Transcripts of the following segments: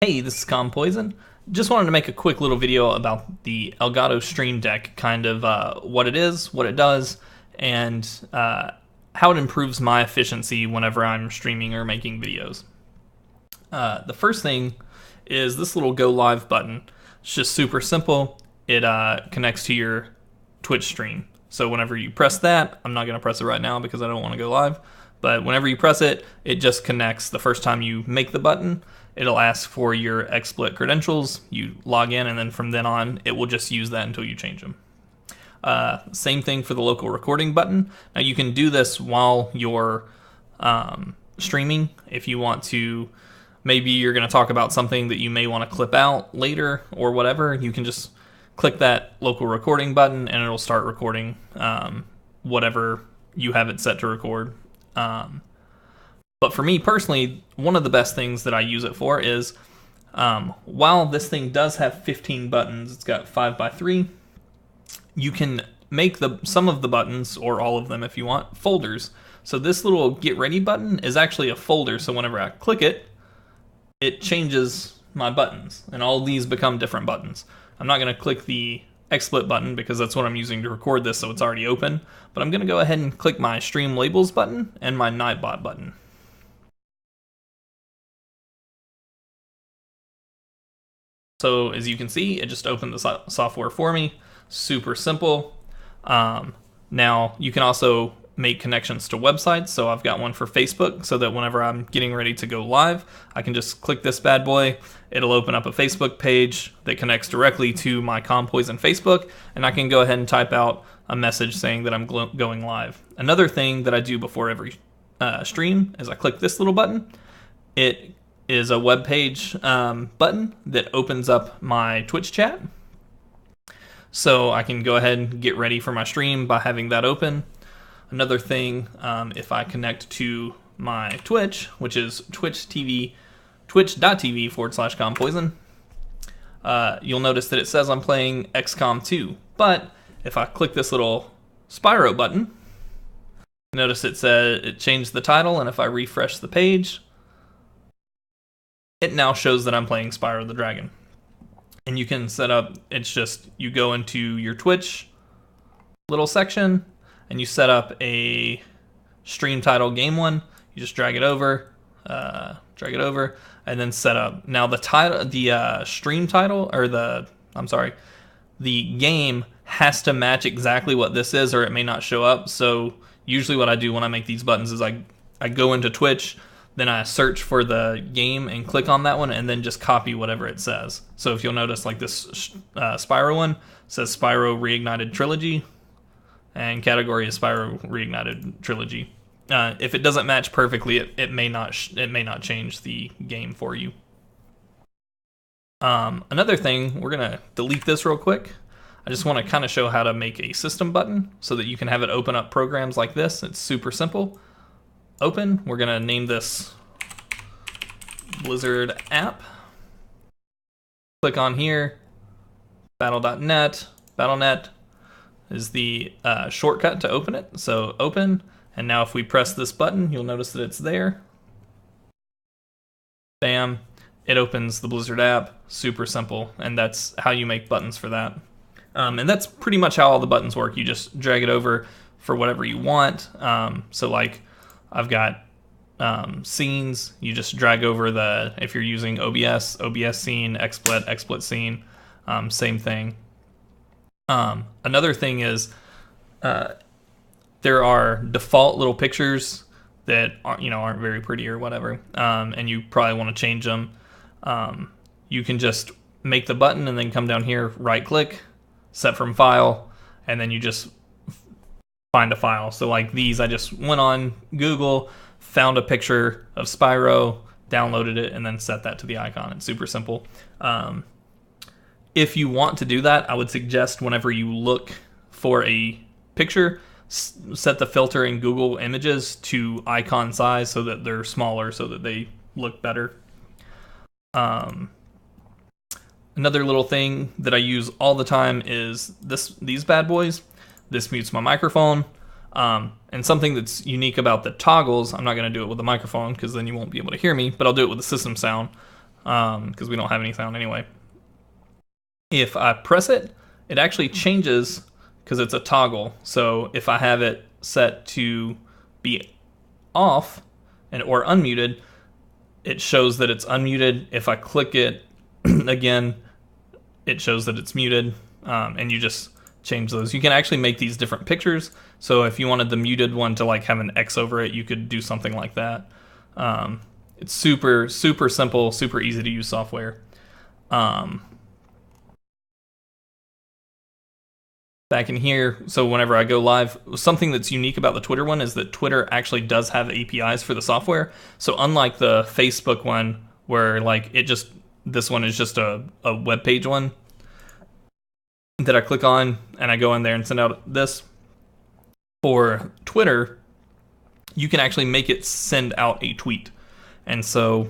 Hey, this is Poison. Just wanted to make a quick little video about the Elgato Stream Deck, kind of what it is, what it does, and how it improves my efficiency whenever I'm streaming or making videos. The first thing is this little Go Live button. It's just super simple. It connects to your Twitch stream. So whenever you press that, I'm not going to press it right now because I don't want to go live, but whenever you press it, it just connects. The first time you make the button, it'll ask for your XSplit credentials, you log in, and then from then on, it will just use that until you change them. Same thing for the local recording button. Now you can do this while you're streaming. If you want to, maybe you're going to talk about something that you may want to clip out later or whatever, you can just click that local recording button and it'll start recording whatever you have it set to record. But for me personally, one of the best things that I use it for is, while this thing does have 15 buttons, it's got 5x3, you can make some of the buttons, or all of them if you want, folders. So this little get ready button is actually a folder, so whenever I click it, it changes my buttons, and all these become different buttons. I'm not going to click the XSplit button because that's what I'm using to record this, so it's already open, but I'm going to go ahead and click my Stream Labels button and my Nightbot button. So as you can see, it just opened the software for me. Super simple. Now you can also make connections to websites. So I've got one for Facebook so that whenever I'm getting ready to go live, I can just click this bad boy. It'll open up a Facebook page that connects directly to my Poison Facebook, and I can go ahead and type out a message saying that I'm going live. Another thing that I do before every stream is I click this little button. It is a web page button that opens up my Twitch chat. So I can go ahead and get ready for my stream by having that open. Another thing, if I connect to my Twitch, which is twitch.tv/compoison, you'll notice that it says I'm playing XCOM 2. But if I click this little Spyro button, notice it said it changed the title, and if I refresh the page, it now shows that I'm playing Spyro the Dragon. And you can set up, it's just, you go into your Twitch little section, and you set up a stream title game one. You just drag it over, and then set up. Now the title, the stream title, or the game has to match exactly what this is, or it may not show up. So usually what I do when I make these buttons is I go into Twitch, then I search for the game and click on that one, and then just copy whatever it says. So if you'll notice, like this Spyro one says Spyro Reignited Trilogy, and category is Spyro Reignited Trilogy. If it doesn't match perfectly, it may not change the game for you. Another thing, we're gonna delete this real quick. I just want to kind of show how to make a system button so that you can have it open up programs like this. It's super simple. Open. We're gonna name this Blizzard app. Click on here. Battle.net. BattleNet is the shortcut to open it. So open, and now if we press this button, you'll notice that it's there. Bam, it opens the Blizzard app. Super simple, and that's how you make buttons for that. And that's pretty much how all the buttons work. You just drag it over for whatever you want. So like, I've got scenes. You just drag over the, if you're using OBS scene, XSplit scene, same thing. Another thing is, there are default little pictures that aren't very pretty or whatever, and you probably want to change them. You can just make the button and then come down here, right click, set from file, and then you just find a file. So like these, I just went on Google, found a picture of Spyro, downloaded it, and then set that to the icon. It's super simple. If you want to do that, I would suggest whenever you look for a picture, set the filter in Google Images to icon size so that they're smaller, so that they look better. Another little thing that I use all the time is these bad boys. This mutes my microphone. And something that's unique about the toggles, I'm not going to do it with the microphone because then you won't be able to hear me, but I'll do it with the system sound. because we don't have any sound anyway. If I press it, it actually changes because it's a toggle. So if I have it set to be off or unmuted, it shows that it's unmuted. If I click it again, it shows that it's muted, and you just change those. You can actually make these different pictures. So if you wanted the muted one to like have an X over it, you could do something like that. It's super simple, super easy to use software. Back in here, so whenever I go live, something that's unique about the Twitter one is that Twitter actually does have APIs for the software. So unlike the Facebook one, where like this one is just a web page one that I click on and I go in there and send out this. For Twitter, you can actually make it send out a tweet. And so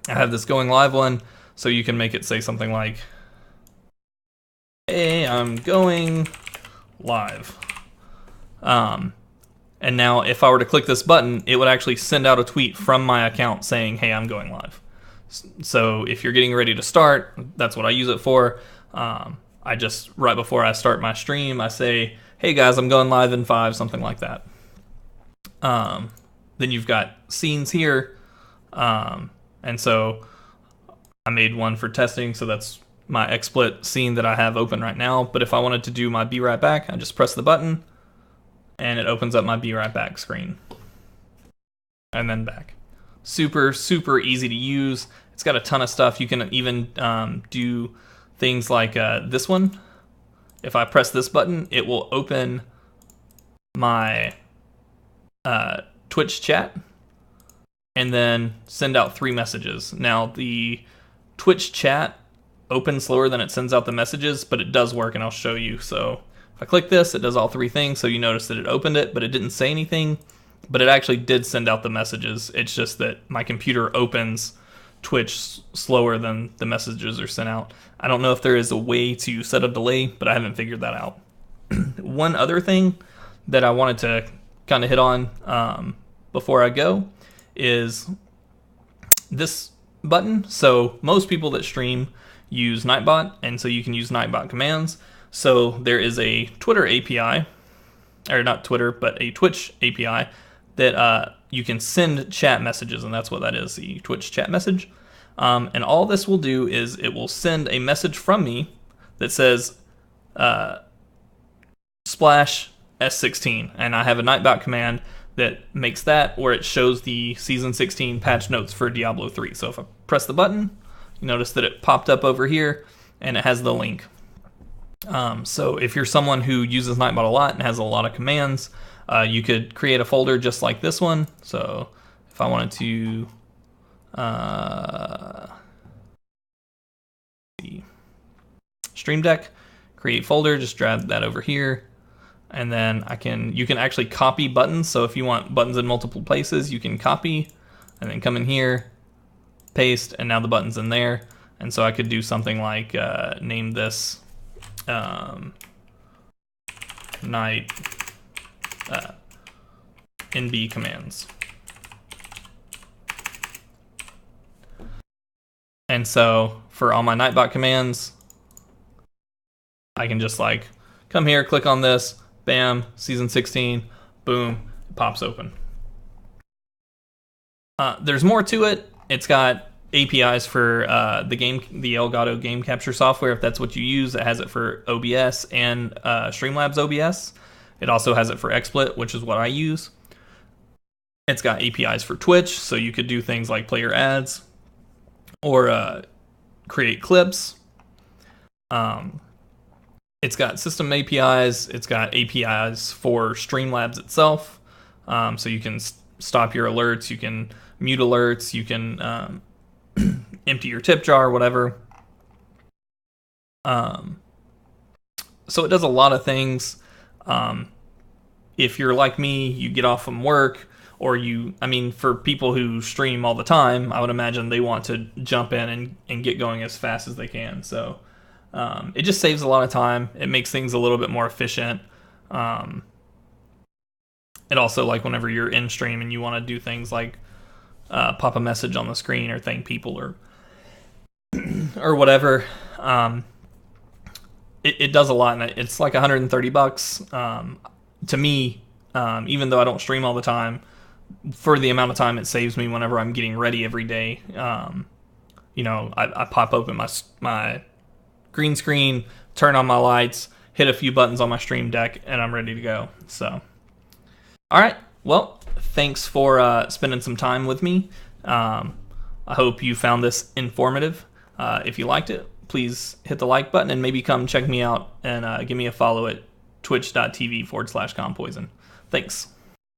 I have this going live one, so you can make it say something like, "Hey, I'm going live." And now if I were to click this button, it would actually send out a tweet from my account saying, "Hey, I'm going live." So if you're getting ready to start, that's what I use it for. I just, right before I start my stream, I say, "Hey guys, I'm going live in 5, something like that. Then you've got scenes here. And so I made one for testing, so that's my XSplit scene that I have open right now. But if I wanted to do my Be Right Back, I just press the button and it opens up my Be Right Back screen. And then back. Super easy to use. It's got a ton of stuff. You can even do things like this one. If I press this button, it will open my Twitch chat and then send out 3 messages. Now, the Twitch chat opens slower than it sends out the messages, but it does work, and I'll show you. So if I click this, it does all 3 things. So you notice that it opened it, but it didn't say anything. But it actually did send out the messages. It's just that my computer opens Twitch slower than the messages are sent out. I don't know if there is a way to set a delay, but I haven't figured that out. One other thing that I wanted to kind of hit on before I go is this button. So most people that stream use Nightbot, and so you can use Nightbot commands. So there is a Twitter API, or not Twitter, but a Twitch API that you can send chat messages, and that's what that is, the Twitch chat message. And all this will do is it will send a message from me that says splash S16, and I have a Nightbot command that makes that, where it shows the Season 16 patch notes for Diablo 3. So if I press the button, you notice that it popped up over here, and it has the link. So if you're someone who uses Nightbot a lot and has a lot of commands, you could create a folder just like this one. So if I wanted to Stream Deck, create folder, just drag that over here, and then you can actually copy buttons. So if you want buttons in multiple places, you can copy and then come in here, paste, and now the button's in there. And so I could do something like name this night NB commands. And so for all my Nightbot commands, I can just like come here, click on this, bam, Season 16, boom, it pops open. There's more to it. It's got APIs for the Elgato game capture software. If that's what you use, it has it for OBS and Streamlabs OBS. It also has it for XSplit, which is what I use. It's got APIs for Twitch, so you could do things like play your ads or create clips. It's got system APIs. It's got APIs for Streamlabs itself. So you can stop your alerts. You can mute alerts. You can empty your tip jar, whatever. So it does a lot of things. If you're like me, you get off from work, or for people who stream all the time, I would imagine they want to jump in and get going as fast as they can. So it just saves a lot of time. It makes things a little bit more efficient. It also, like whenever you're in stream and you want to do things like pop a message on the screen or thank people or or whatever, it does a lot, and it's like $130 to me. Even though I don't stream all the time, for the amount of time it saves me whenever I'm getting ready every day. I pop open my green screen, turn on my lights, hit a few buttons on my Stream Deck, and I'm ready to go. So, all right. Well, thanks for spending some time with me. I hope you found this informative. If you liked it, please hit the like button and maybe come check me out and give me a follow at twitch.tv/compoison. Thanks.